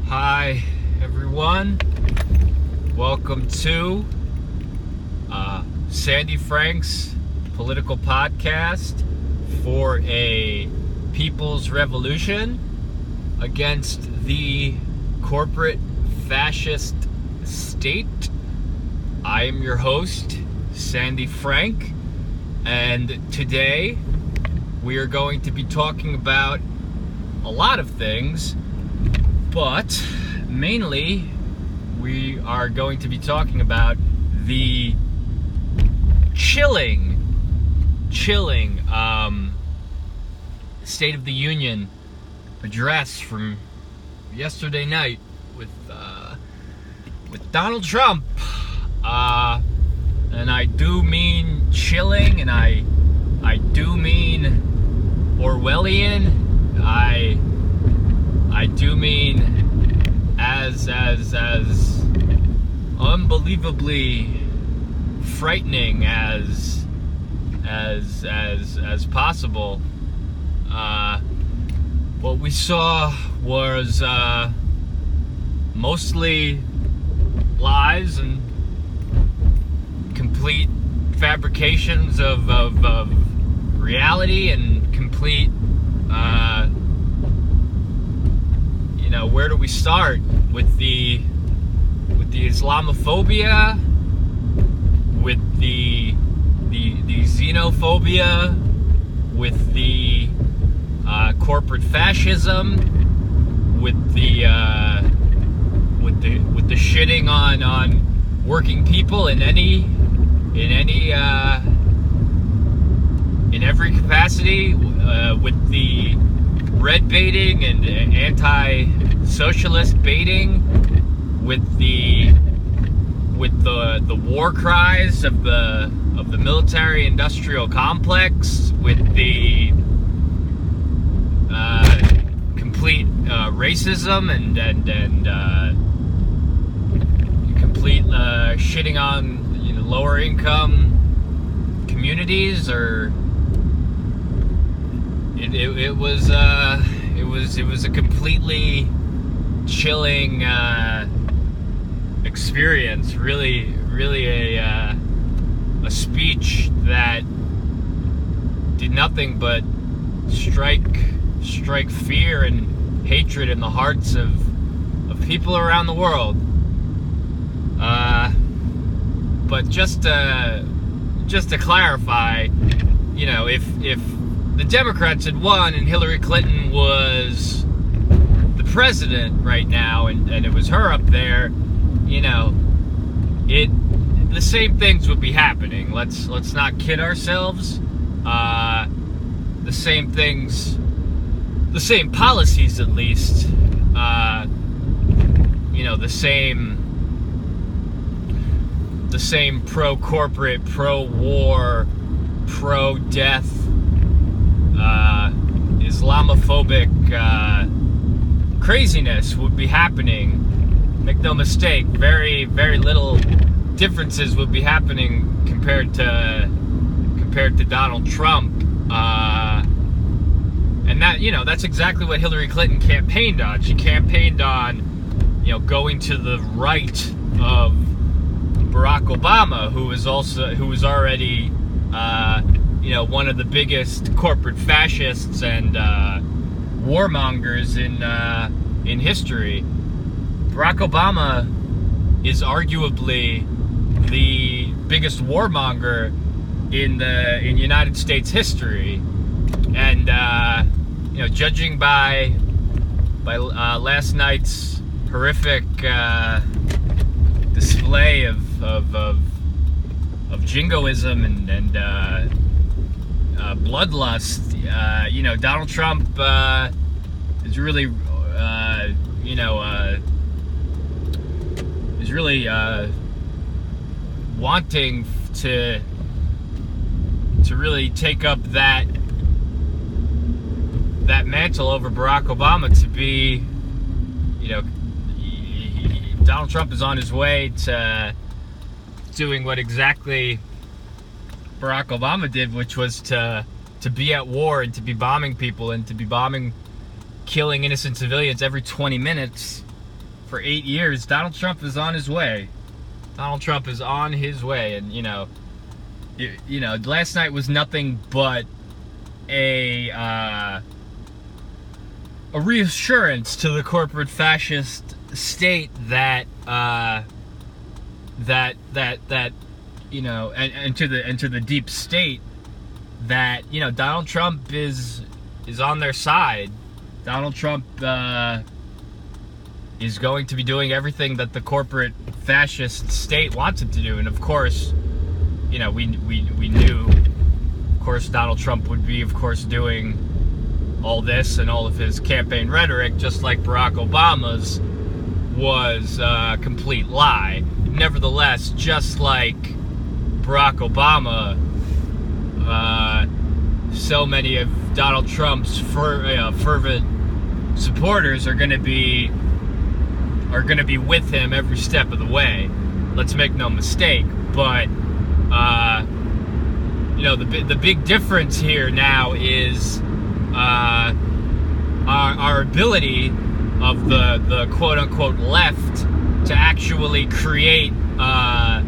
Hi, everyone. Welcome to Sandy Frank's political podcast for a people's revolution against the corporate fascist state. I am your host, Sandy Frank, and today we are going to be talking about a lot of things, but mainly we are going to be talking about the chilling State of the Union address from yesterday night with Donald Trump, and I do mean chilling, and I do mean Orwellian. I do mean as unbelievably frightening as possible. What we saw was mostly lies and complete fabrications of reality and complete where do we start with the Islamophobia, with the xenophobia, with the corporate fascism, with the shitting on working people in every capacity, with the red baiting and anti-socialist baiting, with the war cries of the military-industrial complex, with the complete racism and complete shitting on lower income communities, or it was a completely chilling experience. Really a speech that did nothing but strike fear and hatred in the hearts of people around the world. But just to clarify, if the Democrats had won and Hillary Clinton was the president right now, and it was her up there, the same things would be happening. Let's not kid ourselves. The same things, the same policies at least, the same pro-corporate, pro-war, pro-death, Islamophobic craziness would be happening. Make no mistake, very, very little differences would be happening compared to Donald Trump. And that's exactly what Hillary Clinton campaigned on. She campaigned on, going to the right of Barack Obama, who was already one of the biggest corporate fascists and warmongers in history. Barack Obama is arguably the biggest warmonger in United States history, and judging by last night's horrific display of jingoism and bloodlust, Donald Trump is really wanting to really take up that mantle over Barack Obama, to be, Donald Trump is on his way to doing what exactly Barack Obama did, which was to be at war and to be bombing people and to be killing innocent civilians every 20 minutes. for 8 years, Donald Trump is on his way. Donald Trump is on his way, and you know, last night was nothing but a reassurance to the corporate fascist state that you know, and to the deep state that, you know, Donald Trump is on their side. Donald Trump is going to be doing everything that the corporate fascist state wants him to do, and of course, you know, we knew, of course, Donald Trump would be, of course, doing all this and all of his campaign rhetoric, just like Barack Obama's was a complete lie. Nevertheless, just like Barack Obama, so many of Donald Trump's fervent supporters are going to be with him every step of the way. Let's make no mistake. But you know, the big difference here now is our ability of the quote unquote left to actually create an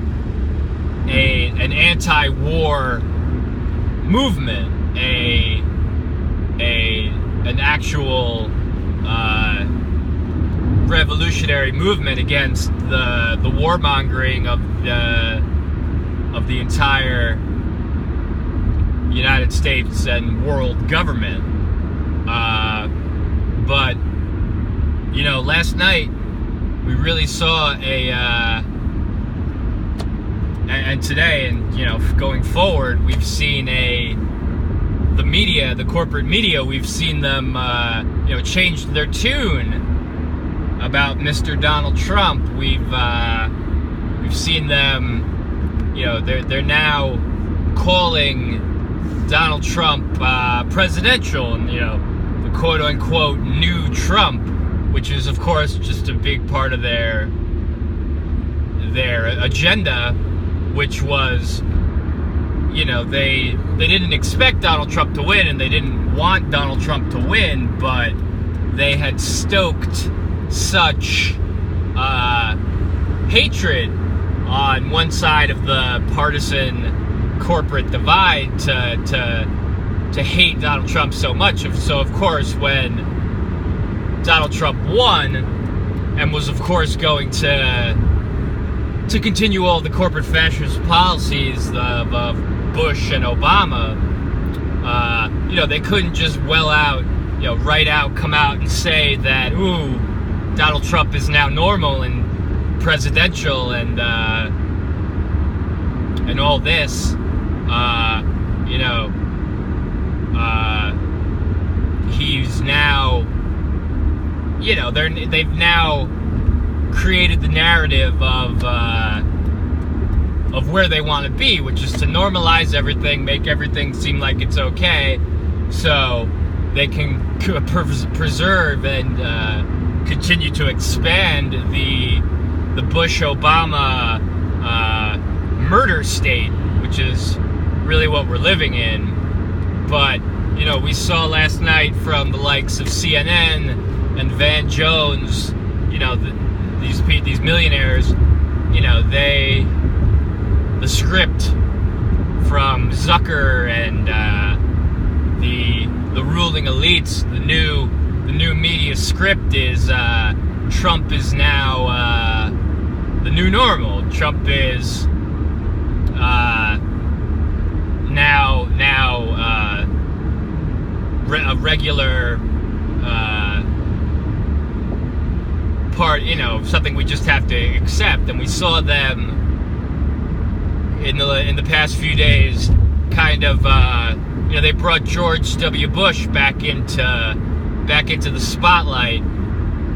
anti-war movement, an actual revolutionary movement against the warmongering of the entire United States and world government. But you know, last night we really saw and today, and you know, going forward, we've seen the media, the corporate media, we've seen them you know, change their tune about Mr. Donald Trump. We've seen them, you know, they're now calling Donald Trump presidential, and you know, the quote unquote new Trump, which is of course just a big part of their agenda, which was, you know, they didn't expect Donald Trump to win, and they didn't want Donald Trump to win, but they had stoked such hatred on one side of the partisan corporate divide to hate Donald Trump so much. So of course, when Donald Trump won and was of course going to continue all the corporate fascist policies of Bush and Obama, you know, they couldn't just come out and say that, ooh, Donald Trump is now normal and presidential and all this. You know, he's now, you know, they've now created the narrative of where they want to be, which is to normalize everything, make everything seem like it's okay, so they can preserve and continue to expand the Bush-Obama murder state, which is really what we're living in. But you know, we saw last night from the likes of CNN and Van Jones, you know, these millionaires, you know, the script from Zucker and the ruling elites, the new media script is Trump is now the new normal. Trump is now a regular part, you know, something we just have to accept. And we saw them in the past few days, kind of, you know, they brought George W. Bush back into the spotlight,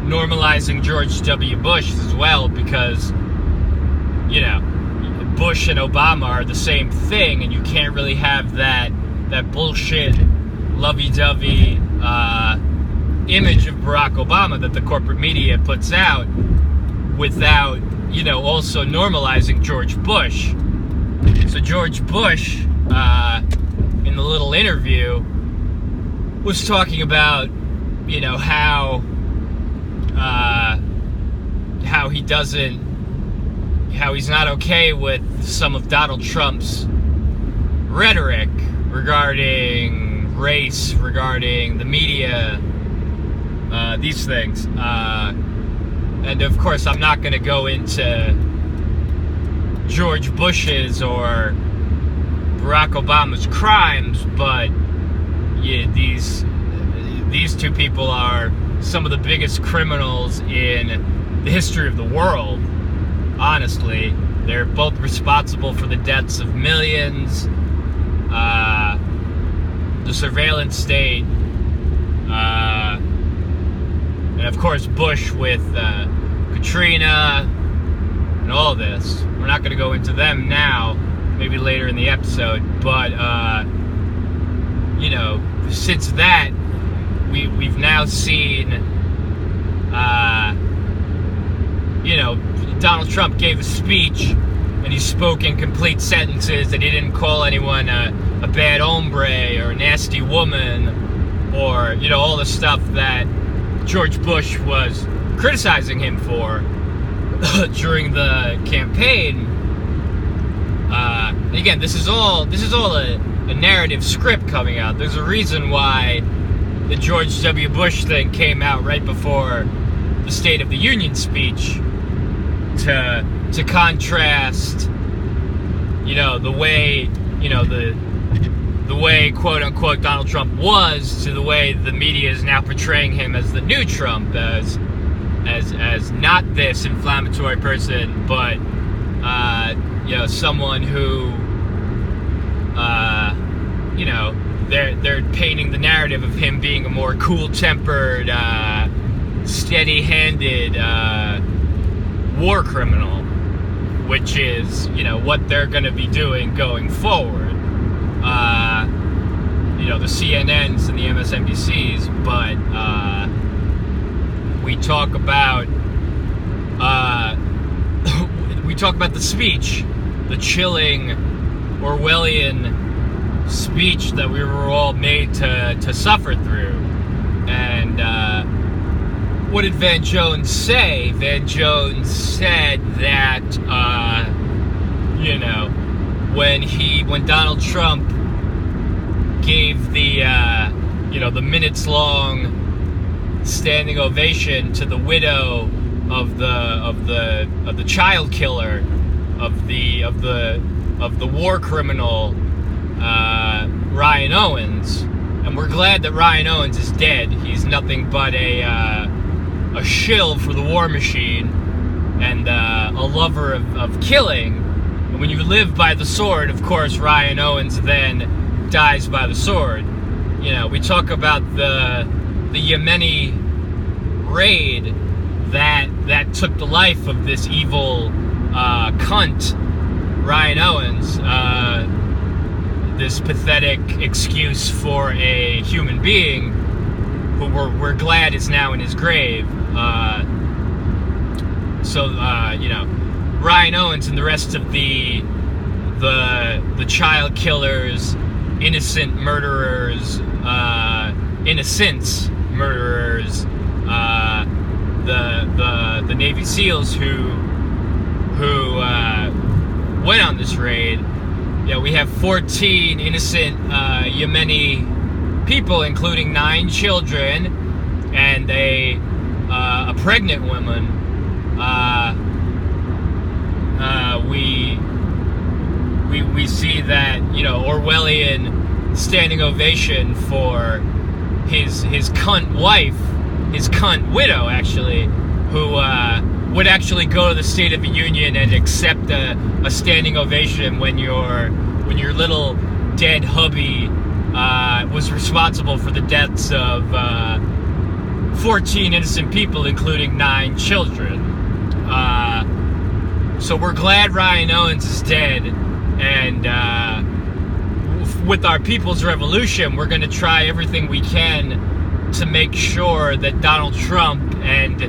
normalizing George W. Bush as well, because, you know, Bush and Obama are the same thing, and you can't really have that bullshit lovey-dovey image of Barack Obama that the corporate media puts out without, you know, also normalizing George Bush. So George Bush, in the little interview, was talking about, you know, how he's not okay with some of Donald Trump's rhetoric regarding race, regarding the media, these things. And of course, I'm not going to go into George Bush's or Barack Obama's crimes, but yeah, these two people are some of the biggest criminals in the history of the world. Honestly, they're both responsible for the deaths of millions, the surveillance state, and of course Bush with Katrina and all this. We're not going to go into them now, maybe later in the episode, but you know, since that, we've now seen, you know, Donald Trump gave a speech and he spoke in complete sentences that he didn't call anyone a bad hombre or a nasty woman, or, you know, all the stuff that George Bush was criticizing him for during the campaign. Again, this is all a narrative script coming out. There's a reason why the George W. Bush thing came out right before the State of the Union speech, to contrast, you know, the way, you know, the way quote unquote Donald Trump was to the way the media is now portraying him as the new Trump, as not this inflammatory person, but you know, someone who, you know, they're painting the narrative of him being a more cool-tempered, steady-handed war criminal, which is, you know, what they're going to be doing going forward. You know, the CNNs and the MSNBCs, but we talk about the speech, the chilling Orwellian speech that we were all made to suffer through. And what did Van Jones say? Van Jones said that you know, when Donald Trump gave the you know, the minutes long standing ovation to the widow of the child killer, of the war criminal RyanOwens, and we're glad that RyanOwens is dead. He's nothing but a shill for the war machine and a lover of killing. And when you live by the sword, of course, RyanOwens then dies by the sword. You know, we talk about the Yemeni raid that took the life of this evil cunt, RyanOwens, this pathetic excuse for a human being who we're glad is now in his grave. So you know, RyanOwens and the rest of the child killers, innocent murderers, innocents murderers, the Navy SEALs who went on this raid. Yeah, we have 14 innocent Yemeni people, including 9 children and a pregnant woman. We see that, you know, Orwellian standing ovation for his cunt wife, his cunt widow, actually, who would actually go to the State of the Union and accept a standing ovation when your little dead hubby was responsible for the deaths of 14 innocent people, including 9 children. So we're glad RyanOwens is dead, and with our People's Revolution, we're going to try everything we can to make sure that Donald Trump and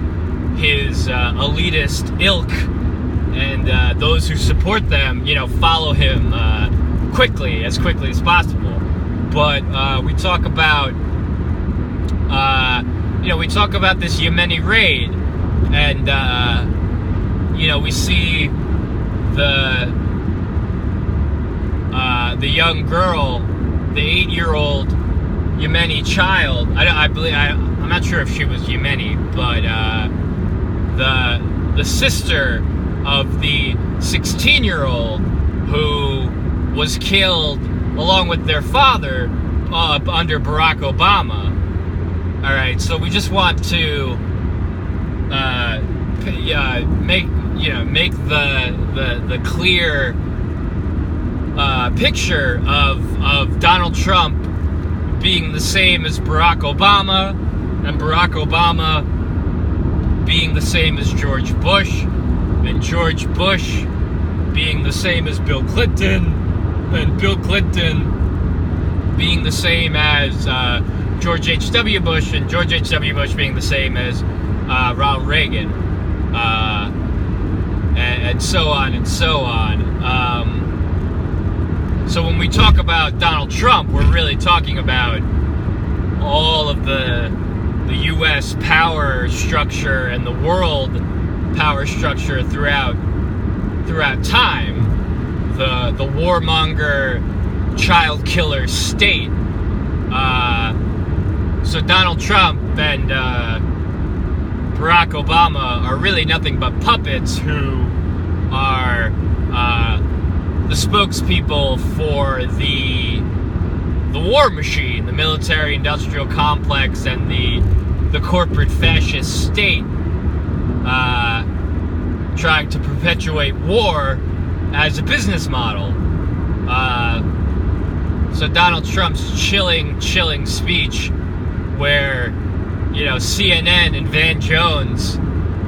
his elitist ilk and those who support them, you know, follow him as quickly as possible. But we talk about, you know, we talk about this Yemeni raid, and we see the young girl, the 8-year-old Yemeni child. I'm not sure if she was Yemeni, but the sister of the 16-year-old who was killed along with their father under Barack Obama. All right, so we just want to make the clear picture of Donald Trump being the same as Barack Obama, and Barack Obama being the same as George Bush, and George Bush being the same as Bill Clinton, and Bill Clinton being the same as George H.W. Bush, and George H.W. Bush being the same as Ronald Reagan, and so on and so on. So when we talk about Donald Trump, we're really talking about all of the U.S. power structure and the world power structure throughout time. The warmonger, child killer state. So Donald Trump and Barack Obama are really nothing but puppets who are the spokespeople for the war machine, the military-industrial complex, and the corporate fascist state, trying to perpetuate war as a business model. So Donald Trump's chilling speech, where CNN and Van Jones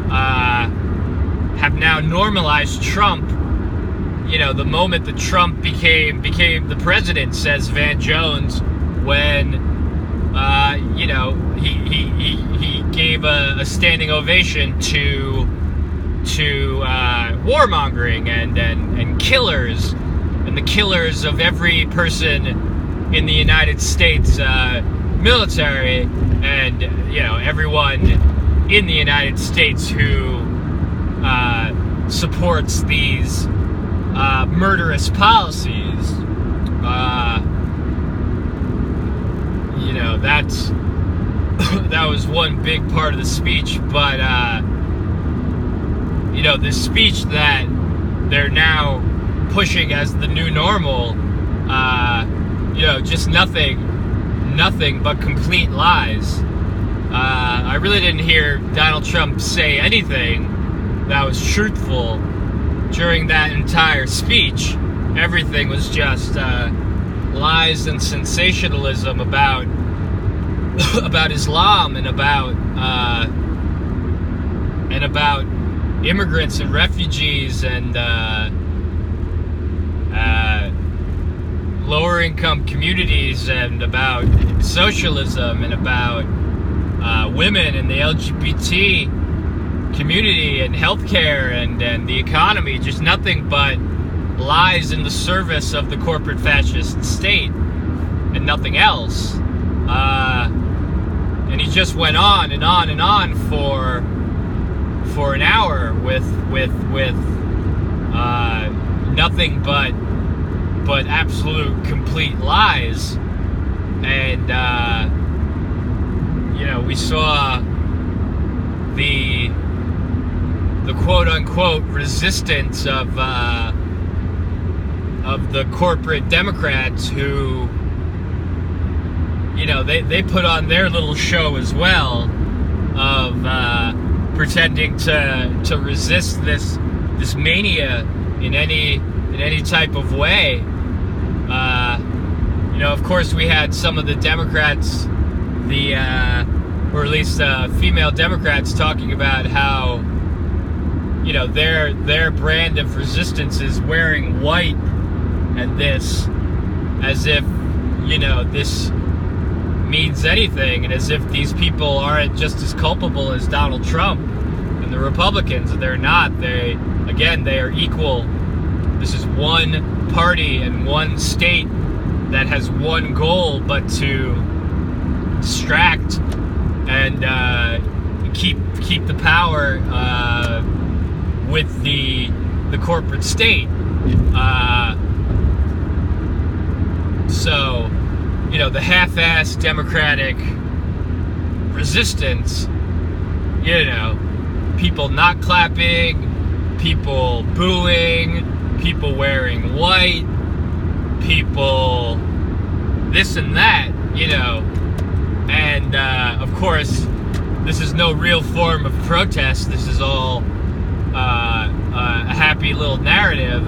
have now normalized Trump. The moment that Trump became the president, says Van Jones, when he gave a standing ovation to warmongering and killers, and the killers of every person in the United States military, and everyone in the United States who supports these murderous policies. That was one big part of the speech, but this speech that they're now pushing as the new normal, just nothing but complete lies. I really didn't hear Donald Trump say anything that was truthful during that entire speech. Everything was just lies and sensationalism about Islam and about immigrants and refugees and lower income communities, and about socialism, and about women and the LGBT community, and healthcare, and the economy. Just nothing but lies in the service of the corporate fascist state and nothing else. And he just went on and on and on for an hour with nothing but absolute complete lies. And we saw the quote-unquote resistance of the corporate Democrats, who they put on their little show as well of pretending to resist this mania in any type of way. Of course, we had some of the Democrats, or at least female Democrats, talking about how their brand of resistance is wearing white, and this, as if this means anything, and as if these people aren't just as culpable as Donald Trump and the Republicans. They're not. They are equal. This is one party and one state that has one goal, but to distract and keep the power with the corporate state. So, you know, the half-assed democratic resistance, you know, people not clapping, people booing, people wearing white, people this and that, you know, and of course, this is no real form of protest. This is all a happy little narrative,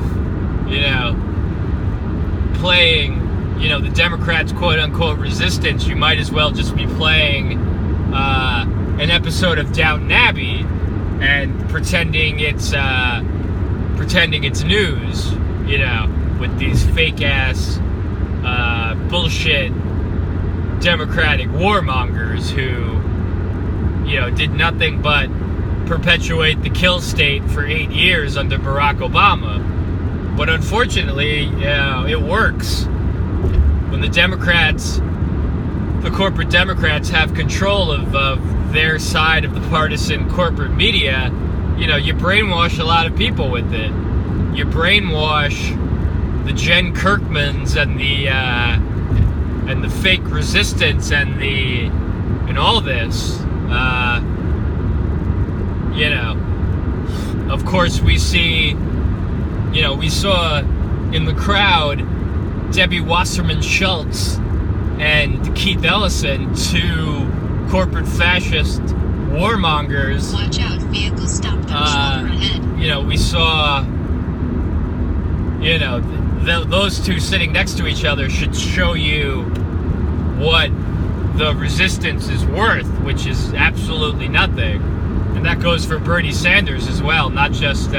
you know, playing, you know, the Democrats' quote-unquote resistance. You might as well just be playing an episode of Downton Abbey and pretending it's news, you know, with these fake-ass bullshit Democratic warmongers who, you know, did nothing but perpetuate the kill state for 8 years under Barack Obama. But unfortunately, you know, it works. When the Democrats, the corporate Democrats, have control of their side of the partisan corporate media, you know, you brainwash a lot of people with it. You brainwash the Jen Kirkmans and the fake resistance and all this. You know, of course we see, you know, we saw in the crowd Debbie Wasserman Schultz and Keith Ellison, two corporate fascist warmongers. Watch out, vehicle stopped on shoulder ahead. You know, we saw, you know, those two sitting next to each other should show you what the resistance is worth, which is absolutely nothing. And that goes for Bernie Sanders as well, not just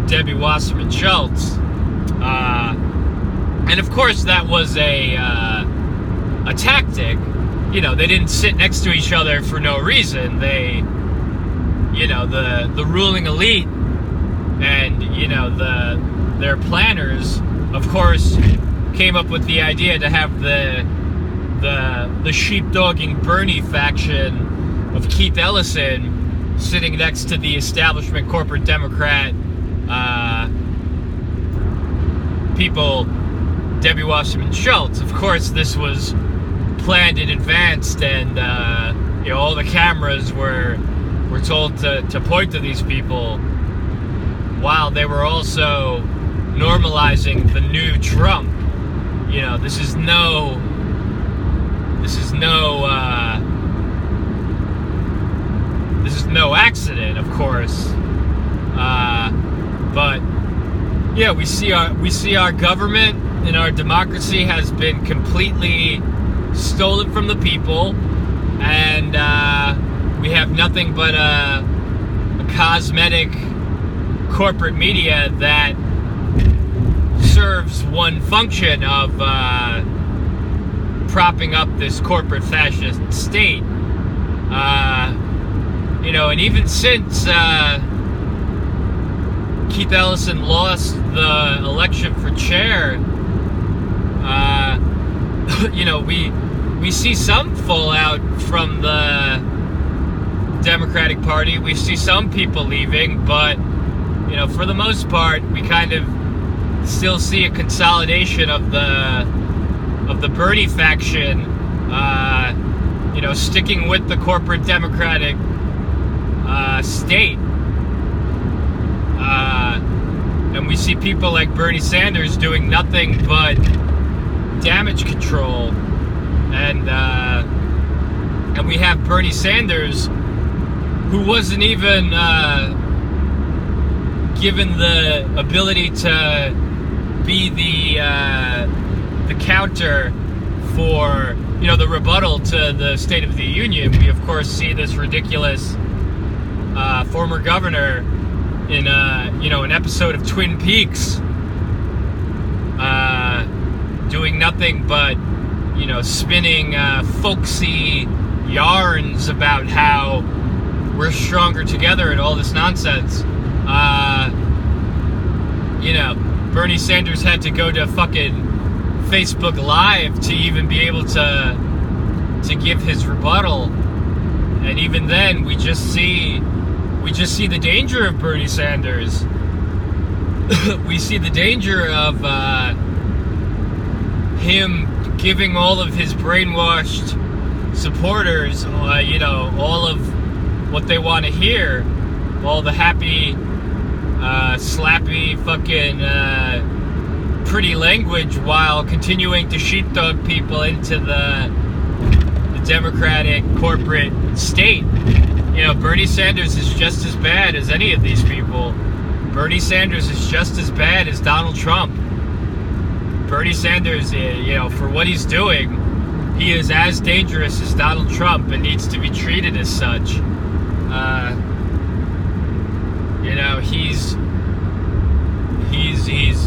Debbie Wasserman Schultz. And of course that was a tactic. You know, they didn't sit next to each other for no reason. They, you know, the ruling elite and, you know, their planners, of course, came up with the idea to have the sheepdogging Bernie faction of Keith Ellison sitting next to the establishment corporate Democrat people, Debbie Wasserman Schultz. Of course, this was planned in advance, and you know, all the cameras were told to point to these people, while they were also normalizing the new Trump. You know, this is no accident, of course. But yeah, we see our government and our democracy has been completely stolen from the people, and we have nothing but a cosmetic corporate media that serves one function of propping up this corporate fascist state. You know, and even since Keith Ellison lost the election for chair, you know, we see some fallout from the Democratic Party. We see some people leaving, but, you know, for the most part, we kind of still see a consolidation of the Bernie faction, you know, sticking with the corporate Democratic state. And we see people like Bernie Sanders doing nothing but damage control, and we have Bernie Sanders, who wasn't even given the ability to be the counter for, you know, the rebuttal to the State of the Union. We of course see this ridiculous former governor in you know, an episode of Twin Peaks, doing nothing but, you know, spinning folksy yarns about how we're stronger together and all this nonsense. You know, Bernie Sanders had to go to fucking Facebook Live to even be able to give his rebuttal. And even then, we just see the danger of Bernie Sanders. We see the danger of him giving all of his brainwashed supporters, all of what they want to hear, all the happy, slappy, fucking pretty language, while continuing to sheepdog people into the Democratic corporate state. Bernie Sanders is just as bad as any of these people. Bernie Sanders is just as bad as Donald Trump. Bernie Sanders, for what he's doing, he is as dangerous as Donald Trump and needs to be treated as such. He's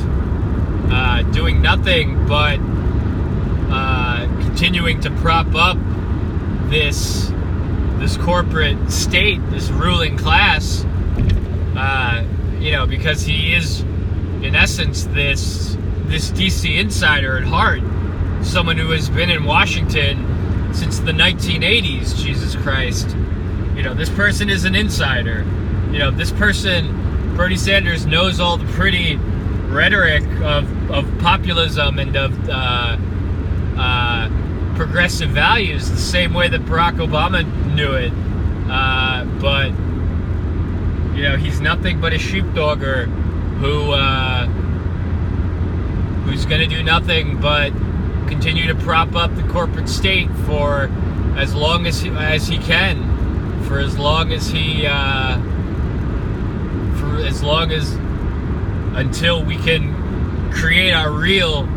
doing nothing but continuing to prop up this corporate state, this ruling class, because he is, in essence, this DC insider at heart, someone who has been in Washington since the 1980s. Jesus Christ. This person is an insider. This person, Bernie Sanders, knows all the pretty rhetoric of populism and of progressive values, the same way that Barack Obama knew it. But he's nothing but a sheepdogger who's going to do nothing but continue to prop up the corporate state for as long as he can, for as long as until we can create our real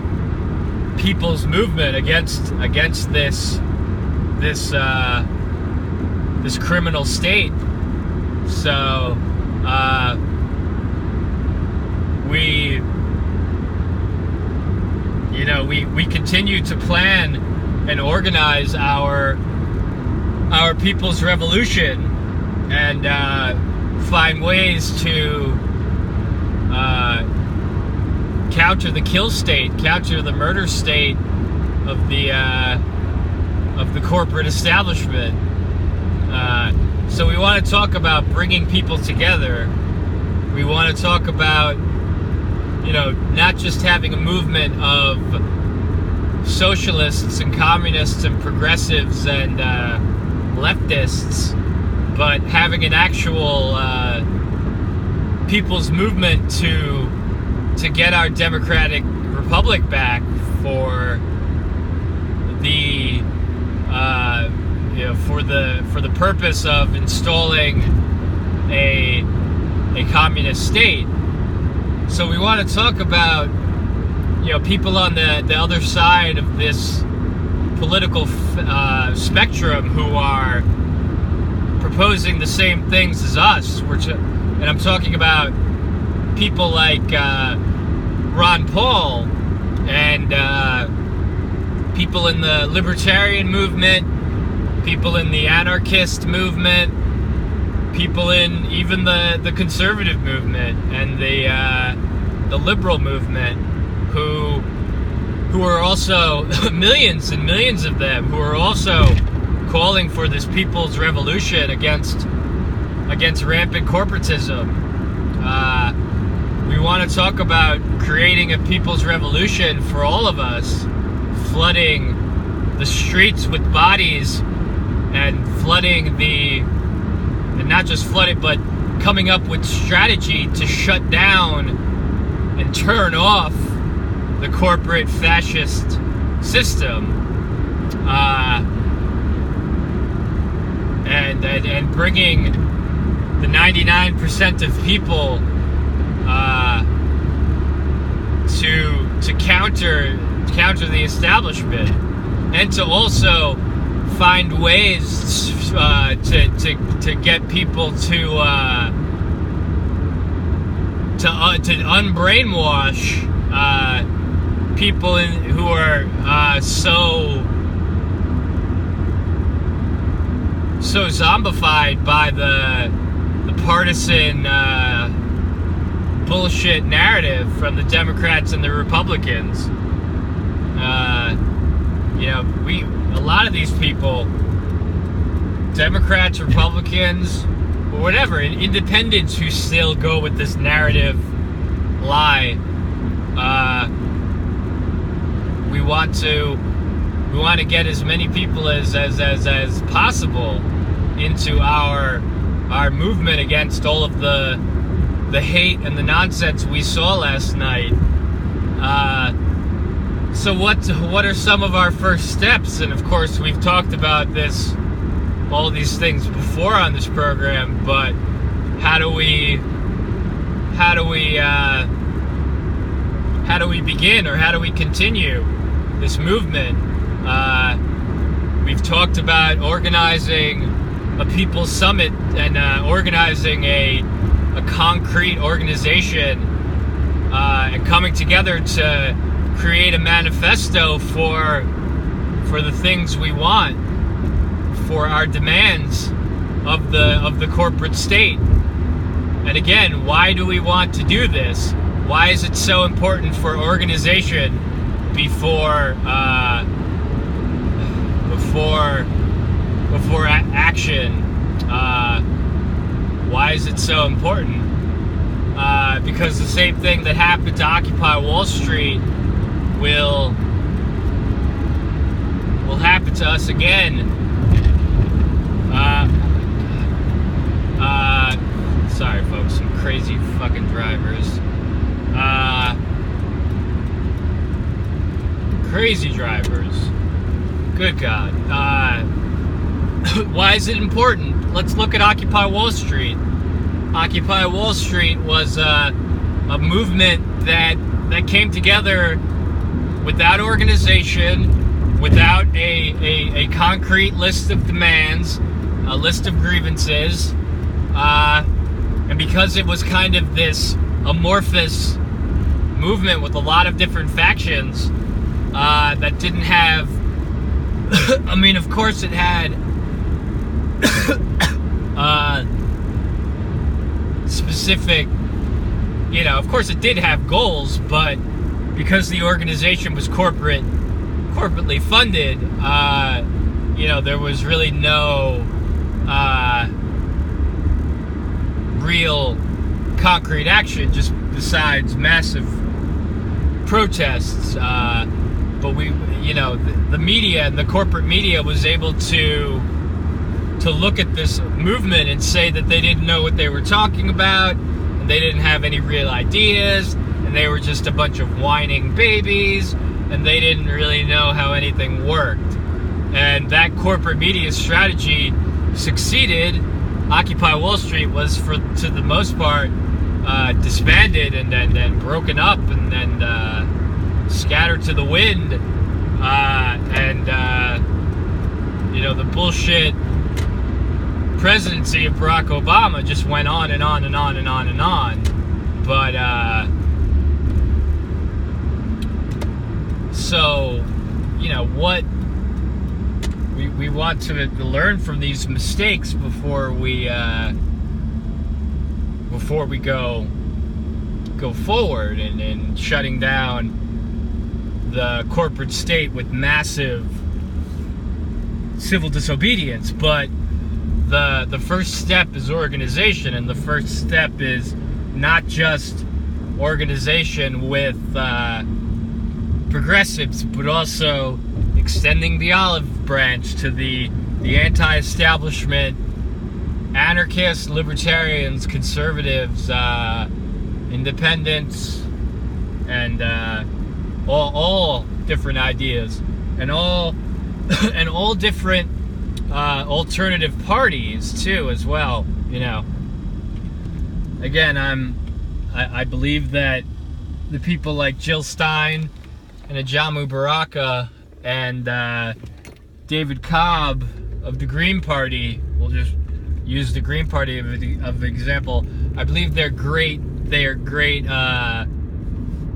people's movement against this criminal state. So we continue to plan and organize our people's revolution and find ways to counter the kill state, counter the murder state of the corporate establishment. So we want to talk about bringing people together. We want to talk about, not just having a movement of socialists and communists and progressives and leftists, but having an actual people's movement to get our democratic republic back for the for the purpose of installing a communist state. So we want to talk about people on the other side of this political spectrum who are proposing the same things as us. And I'm talking about people like Ron Paul and people in the libertarian movement, people in the anarchist movement, people in even the conservative movement and the liberal movement, who are also millions and millions of them, who are also calling for this people's revolution against rampant corporatism. We want to talk about creating a people's revolution for all of us, flooding the streets with bodies and flooding and not just flood it, but coming up with strategy to shut down and turn off the corporate fascist system, and bringing the 99% of people to counter the establishment, and to also find ways to get people to unbrainwash people who are so zombified by the partisan bullshit narrative from the Democrats and the Republicans. A lot of these people Democrats, Republicans, or whatever, and independents who still go with this narrative lie. We want to get as many people as possible into our movement against all of the hate and the nonsense we saw last night. So what are some of our first steps? And of course, we've talked about all these things before on this program, but how do we begin, or how do we continue this movement? We've talked about organizing a people's summit and organizing a concrete organization and coming together to create a manifesto for the things we want, for our demands of the corporate state. And again, why do we want to do this? Why is it so important for organization before action? Why is it so important? Because the same thing that happened to Occupy Wall Street will happen to us again. Sorry folks, some crazy fucking drivers. Crazy drivers. Good God. Why is it important? Let's look at Occupy Wall Street. Occupy Wall Street was a movement that came together without organization, without a concrete list of demands, a list of grievances, and because it was kind of this amorphous movement with a lot of different factions that didn't have I mean, of course it had specific, of course it did have goals, but because the organization was corporately funded, there was really no real concrete action, just besides massive protests. But the media and the corporate media was able to look at this movement and say that they didn't know what they were talking about, and they didn't have any real ideas, and they were just a bunch of whining babies, and they didn't really know how anything worked. And that corporate media strategy succeeded. Occupy Wall Street was, to the most part, disbanded and then broken up and then scattered to the wind. The bullshit presidency of Barack Obama just went on and on and on and on and on. But so what we want to learn from these mistakes before we go forward in shutting down the corporate state with massive civil disobedience. But the first step is organization, and the first step is not just organization with progressives, but also extending the olive branch to the anti-establishment anarchists, libertarians, conservatives, independents, and all different ideas, and all different alternative parties too, as well. Again, I believe that the people like Jill Stein and Ajamu Baraka and David Cobb of the Green Party, we'll just use the Green Party of example. I believe they're great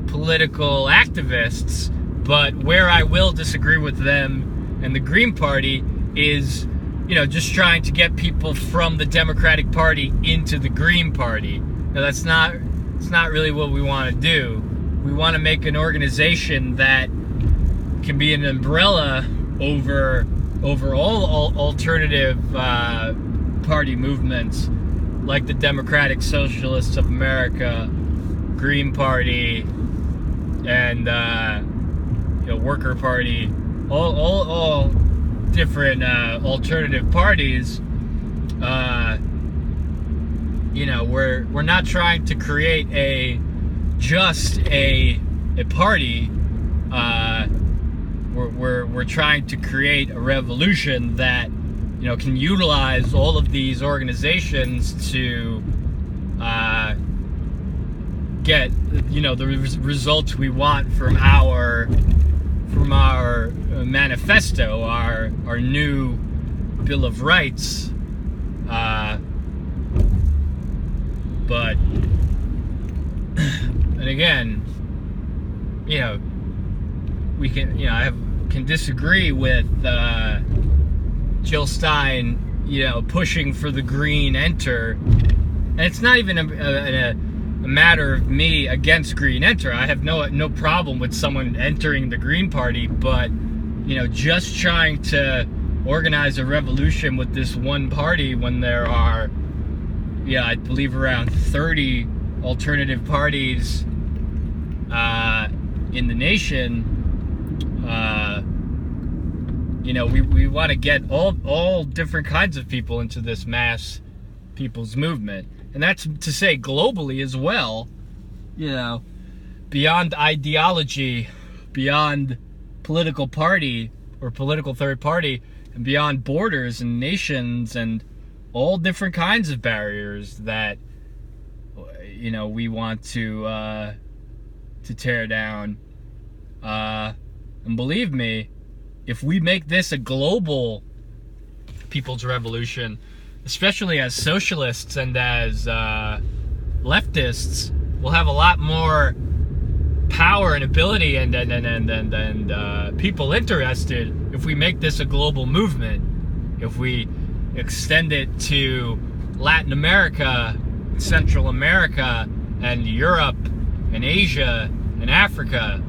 political activists, but where I will disagree with them and the Green Party is, just trying to get people from the Democratic Party into the Green Party. Now it's not really what we want to do. We want to make an organization that can be an umbrella over over all alternative party movements, like the Democratic Socialists of America, Green Party, and Worker Party, all different alternative parties. We're not trying to create a party. We're trying to create a revolution that can utilize all of these organizations to get the results we want from our manifesto, our new Bill of Rights. But and again, we can can disagree with Jill Stein, pushing for the green enter, and it's not even a matter of me against green enter. I have no problem with someone entering the Green Party, but just trying to organize a revolution with this one party when there are, I believe around 30 alternative parties in the nation. We want to get all different kinds of people into this mass people's movement, and that's to say globally as well. Beyond ideology, beyond political party or political third party, and beyond borders and nations and all different kinds of barriers that we want to tear down. And believe me, if we make this a global people's revolution, especially as socialists and as leftists, we'll have a lot more power and ability and people interested if we make this a global movement. If we extend it to Latin America, Central America, and Europe, and Asia, and Africa,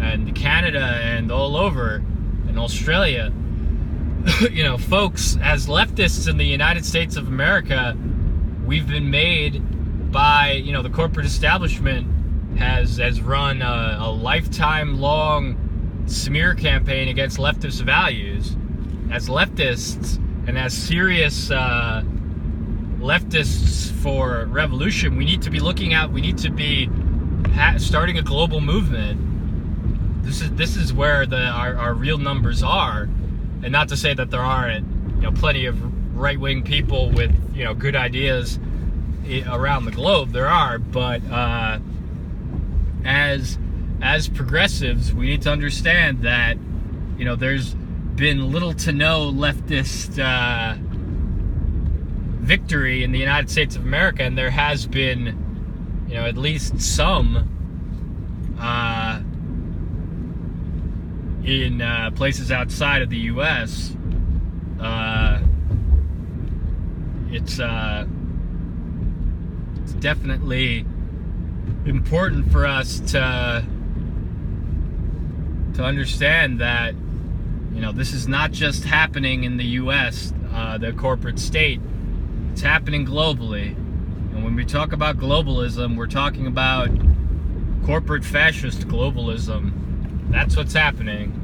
and Canada, and all over, and Australia. Folks, as leftists in the United States of America, we've been made by, the corporate establishment has run a lifetime-long smear campaign against leftist values. As leftists, and as serious leftists for revolution, we need to be starting a global movement. This is where our real numbers are, and not to say that there aren't plenty of right-wing people with good ideas around the globe. There are, but as progressives, we need to understand that there's been little to no leftist victory in the United States of America, and there has been at least some in places outside of the U.S. It's definitely important for us to understand that this is not just happening in the U.S., the corporate state. It's happening globally. And when we talk about globalism, we're talking about corporate fascist globalism. That's what's happening.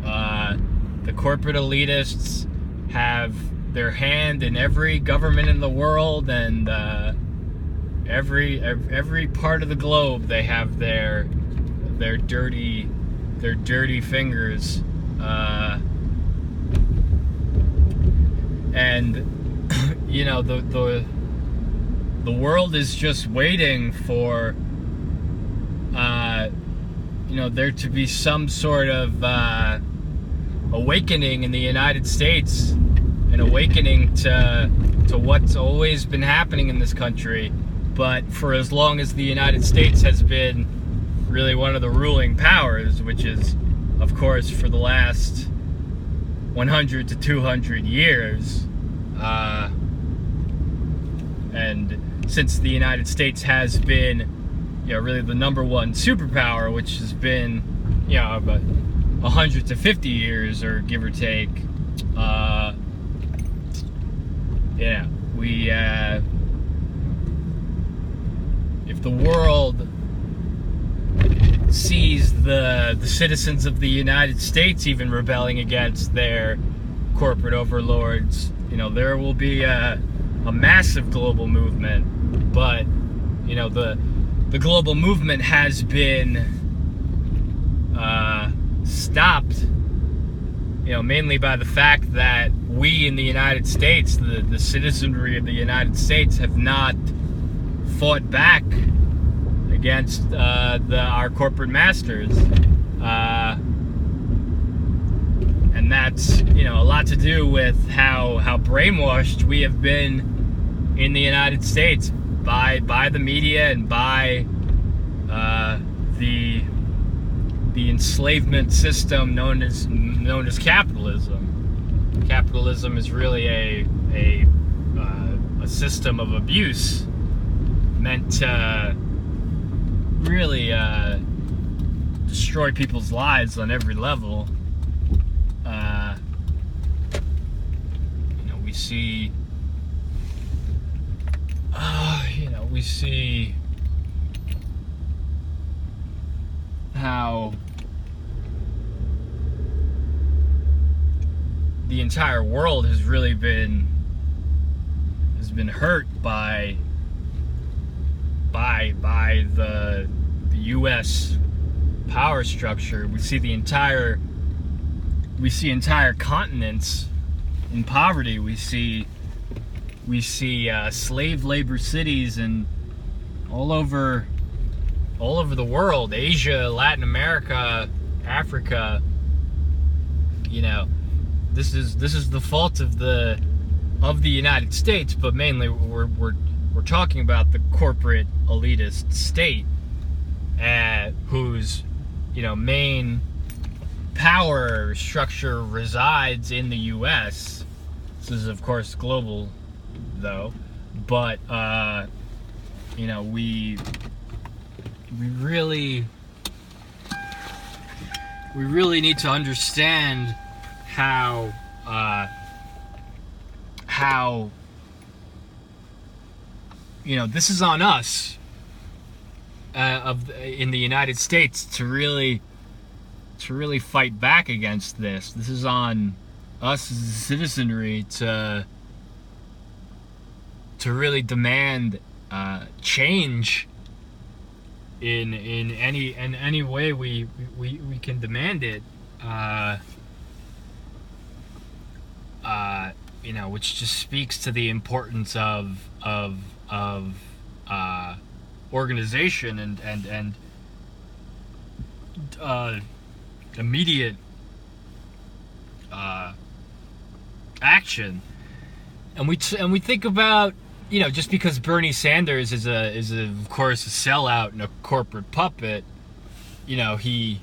The corporate elitists have their hand in every government in the world, and every part of the globe. They have their dirty fingers, and the world is just waiting for there to be some sort of awakening in the United States, an awakening to what's always been happening in this country. But for as long as the United States has been really one of the ruling powers, which is, of course, for the last 100 to 200 years, and since the United States has been really the number one superpower, which has been 100 to 50 years, or give or take. If the world sees the citizens of the United States even rebelling against their corporate overlords, there will be a massive global movement. But the global movement has been stopped, mainly by the fact that we in the United States, the citizenry of the United States, have not fought back against our corporate masters, and that's a lot to do with how brainwashed we have been in the United States by the media and by the enslavement system known as capitalism. Capitalism is really a system of abuse meant to really destroy people's lives on every level. We see how the entire world has really been hurt by the U.S. power structure. We see entire continents in poverty. We see slave labor cities and all over the world, Asia, Latin America, Africa. This is the fault of the United States, but mainly we're talking about the corporate elitist state, whose main power structure resides in the U.S. This is of course global, though, but we really need to understand how this is on us in the United States to really fight back against this. This is on us as a citizenry to really demand change in any way we can demand it. Which just speaks to the importance of organization and immediate action. And we think about, just because Bernie Sanders is of course a sellout and a corporate puppet, we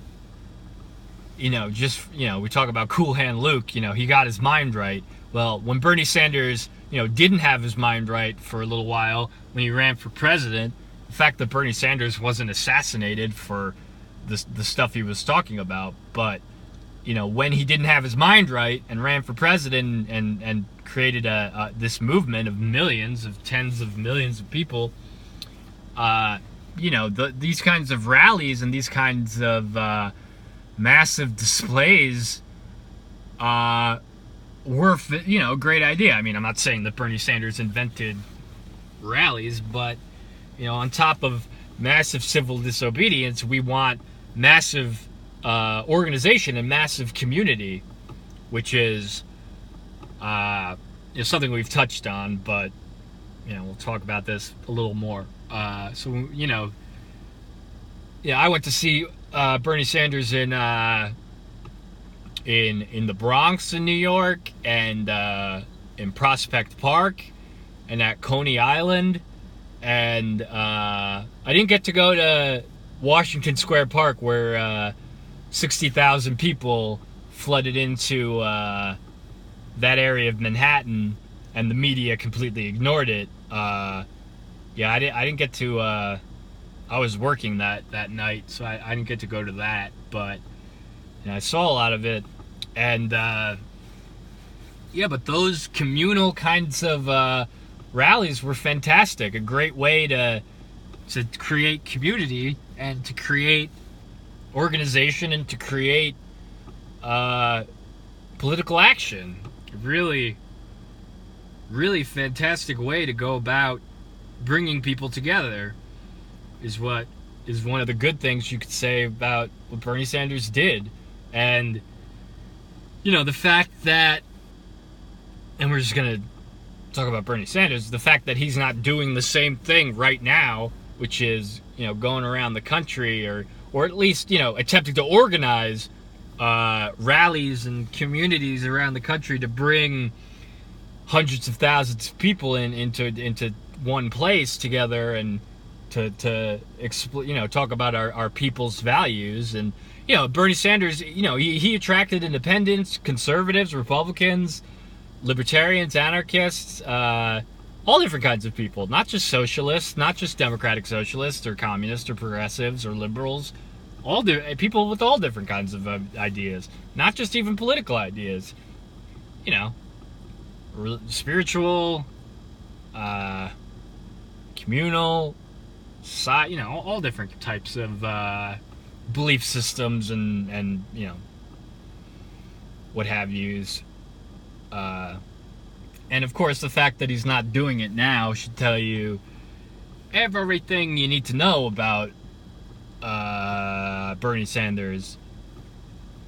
talk about Cool Hand Luke, he got his mind right. Well, when Bernie Sanders, didn't have his mind right for a little while, when he ran for president, the fact that Bernie Sanders wasn't assassinated for the stuff he was talking about, but, when he didn't have his mind right and ran for president and created this movement of millions, of tens of millions of people, these kinds of rallies and these kinds of massive displays were, a great idea. I mean, I'm not saying that Bernie Sanders invented rallies, but, on top of massive civil disobedience, we want massive organization and massive community, which is something we've touched on, but, we'll talk about this a little more. I went to see Bernie Sanders in the Bronx in New York, and in Prospect Park, and at Coney Island, and I didn't get to go to Washington Square Park, where 60,000 people flooded into that area of Manhattan, and the media completely ignored it. I didn't get to. I was working that night, so I didn't get to go to that. But and I saw a lot of it, and yeah, but those communal kinds of rallies were fantastic. A great way to create community and to create organization and to create political action. Really, really fantastic way to go about bringing people together is what is one of the good things you could say about what Bernie Sanders did. And, you know, the fact that, and we're just going to talk about Bernie Sanders, the fact that he's not doing the same thing right now, which is, you know, going around the country or at least, you know, attempting to organize rallies and communities around the country to bring hundreds of thousands of people into one place together and to you know, talk about our people's values. And, you know, Bernie Sanders, you know, he attracted independents, conservatives, Republicans, libertarians, anarchists, all different kinds of people, not just socialists, not just democratic socialists or communists or progressives or liberals, people with all different kinds of ideas, not just even political ideas, you know, spiritual, communal, you know, all different types of belief systems and you know, what have yous. And of course, the fact that he's not doing it now should tell you everything you need to know about Bernie Sanders,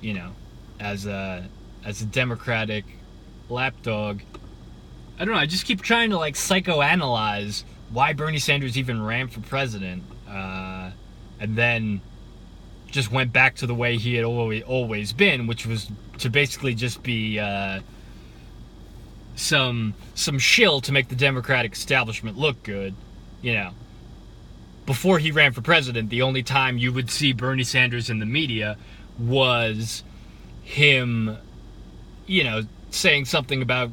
you know, as a Democratic lapdog. I don't know, I just keep trying to like psychoanalyze why Bernie Sanders even ran for president, and then just went back to the way he had always been, which was to basically just be some shill to make the Democratic establishment look good. You know, before he ran for president, the only time you would see Bernie Sanders in the media was him, you know, saying something about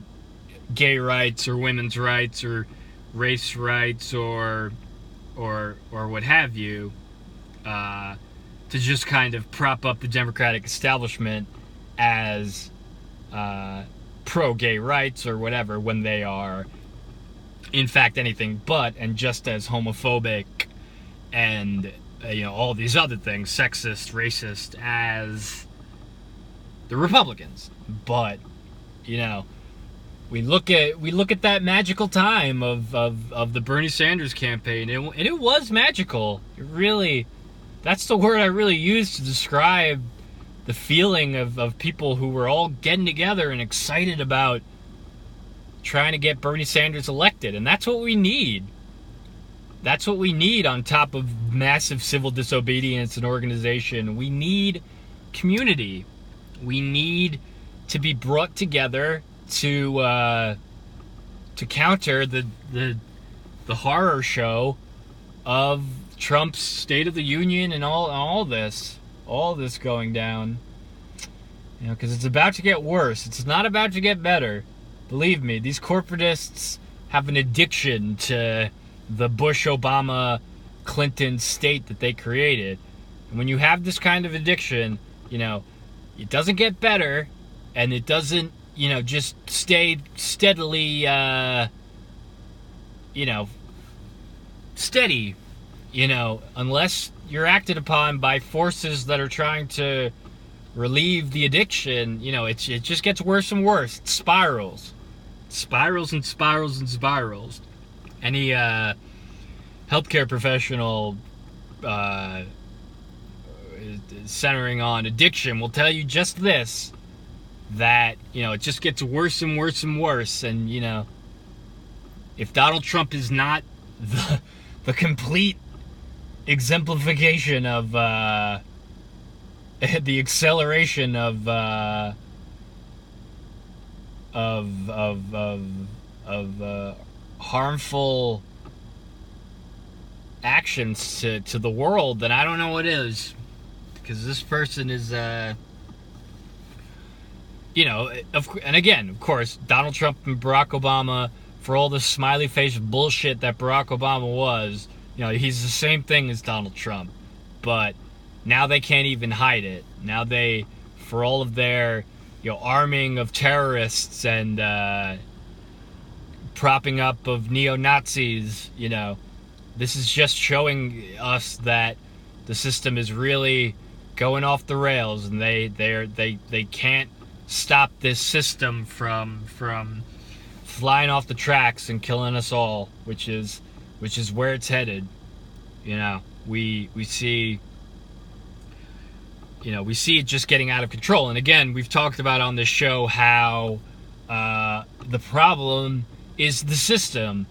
gay rights or women's rights or race rights or what have you, to just kind of prop up the Democratic establishment as pro-gay rights or whatever, when they are in fact anything but, and just as homophobic and you know, all these other things, sexist, racist, as the Republicans. But, you know, we look at that magical time of the Bernie Sanders campaign, and it was magical. It really, that's the word I really use to describe the feeling of people who were all getting together and excited about trying to get Bernie Sanders elected. And that's what we need. That's what we need on top of massive civil disobedience and organization. We need community. We need to be brought together to counter the horror show of Trump's State of the Union and all this going down. You know, because it's about to get worse. It's not about to get better. Believe me, these corporatists have an addiction to the Bush, Obama, Clinton state that they created. And when you have this kind of addiction, you know, it doesn't get better, and it doesn't, you know, just stay steadily, you know, steady, you know, unless you're acted upon by forces that are trying to relieve the addiction. You know, it just gets worse and worse. It spirals and spirals and spirals. Any healthcare professional centering on addiction will tell you just this, that, you know, it just gets worse and worse and worse. And, you know, if Donald Trump is not the complete exemplification of the acceleration of harmful actions to the world, then I don't know what is. Because this person is, you know, and again, of course, Donald Trump and Barack Obama, for all the smiley face bullshit that Barack Obama was, you know, he's the same thing as Donald Trump. But now they can't even hide it. Now they for all of their, arming of terrorists and propping up of neo-Nazis, this is just showing us that the system is really going off the rails, and they can't stop this system from flying off the tracks and killing us all, which is where it's headed. We see it just getting out of control. And again, we've talked about on this show how the problem is the system.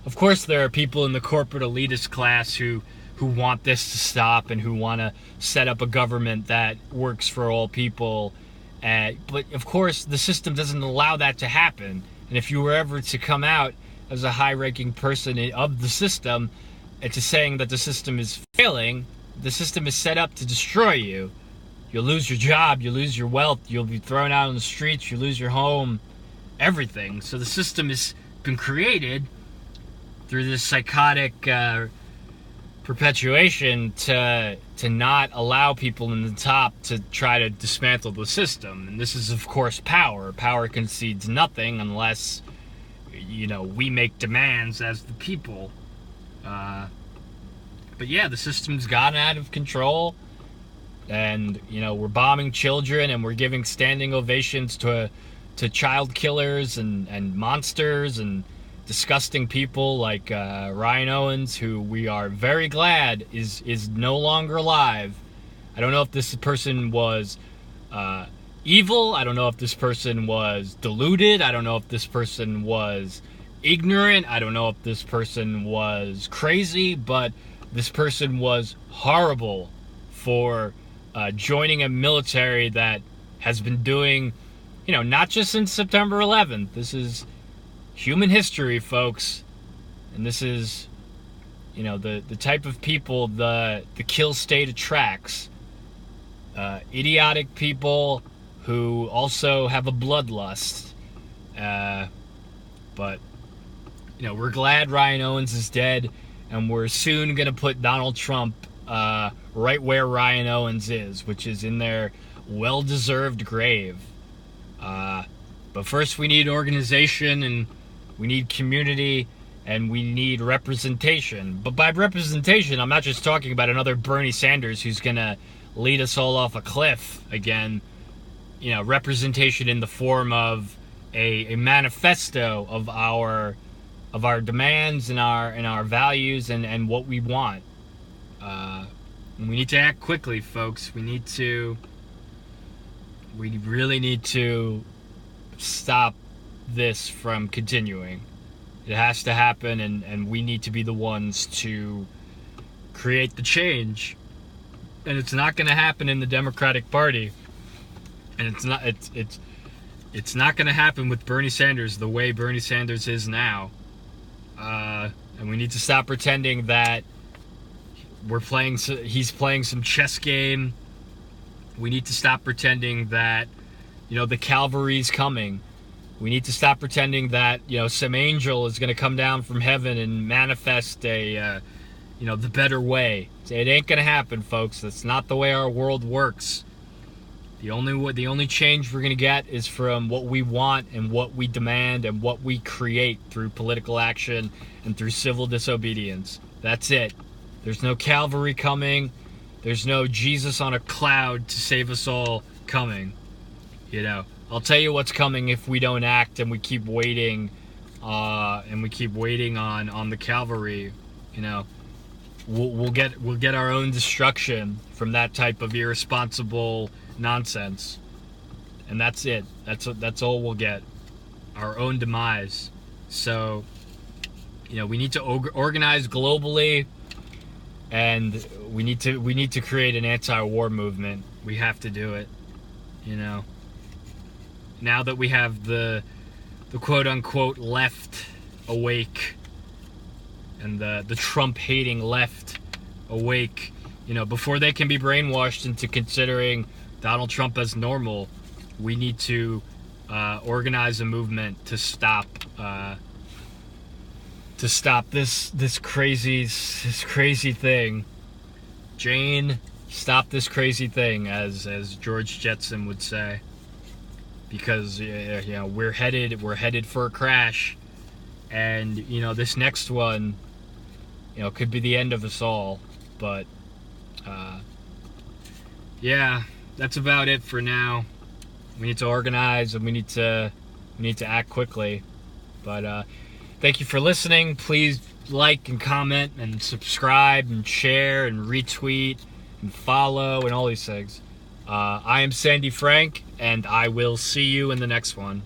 Of course, there are people in the corporate elitist class who want this to stop and who want to set up a government that works for all people. But of course, the system doesn't allow that to happen. And if you were ever to come out as a high-ranking person of the system and to saying that the system is failing, the system is set up to destroy you. You'll lose your job, you'll lose your wealth, you'll be thrown out on the streets, you'll lose your home, everything. So the system has been created through this psychotic perpetuation to not allow people in the top to try to dismantle the system. And this is, of course, power. Power concedes nothing unless, we make demands as the people. But yeah, the system's gotten out of control. And, we're bombing children and we're giving standing ovations to child killers and monsters and disgusting people like RyanOwens, who we are very glad is no longer alive. I don't know if this person was evil. I don't know if this person was deluded. I don't know if this person was ignorant. I don't know if this person was crazy, but this person was horrible for joining a military that has been doing, not just since September 11th. This is human history, folks. And this is, the type of people the kill state attracts. Idiotic people who also have a bloodlust. But, we're glad RyanOwens is dead, and we're soon going to put Donald Trump right where RyanOwens is, which is in their well-deserved grave. But first we need organization, and we need community, and we need representation. But by representation, I'm not just talking about another Bernie Sanders who's going to lead us all off a cliff again. Representation in the form of a manifesto of our demands and our values and what we want. And we need to act quickly, folks. We really need to stop this from continuing. It has to happen, and we need to be the ones to create the change. And it's not going to happen in the Democratic Party, and it's not going to happen with Bernie Sanders the way Bernie Sanders is now. And we need to stop pretending that he's playing some chess game. We need to stop pretending that the cavalry's coming. We need to stop pretending that, some angel is going to come down from heaven and manifest the better way. It ain't going to happen, folks. That's not the way our world works. The only change we're going to get is from what we want and what we demand and what we create through political action and through civil disobedience. That's it. There's no cavalry coming. There's no Jesus on a cloud to save us all coming. I'll tell you what's coming if we don't act and we keep waiting, on the cavalry. We'll get our own destruction from that type of irresponsible nonsense, and that's it. That's all we'll get, our own demise. So, we need to organize globally, and we need to create an anti-war movement. We have to do it. Now that we have the quote-unquote left awake, and the Trump-hating left awake, before they can be brainwashed into considering Donald Trump as normal, we need to organize a movement to stop this crazy thing. Jane, Stop this crazy thing, as George Jetson would say, because we're headed for a crash, and this next one could be the end of us all. But yeah, that's about it for now. We need to organize, and we need to act quickly. But thank you for listening. Please like and comment and subscribe and share and retweet and follow and all these things. I am Sandy Frank, and I will see you in the next one.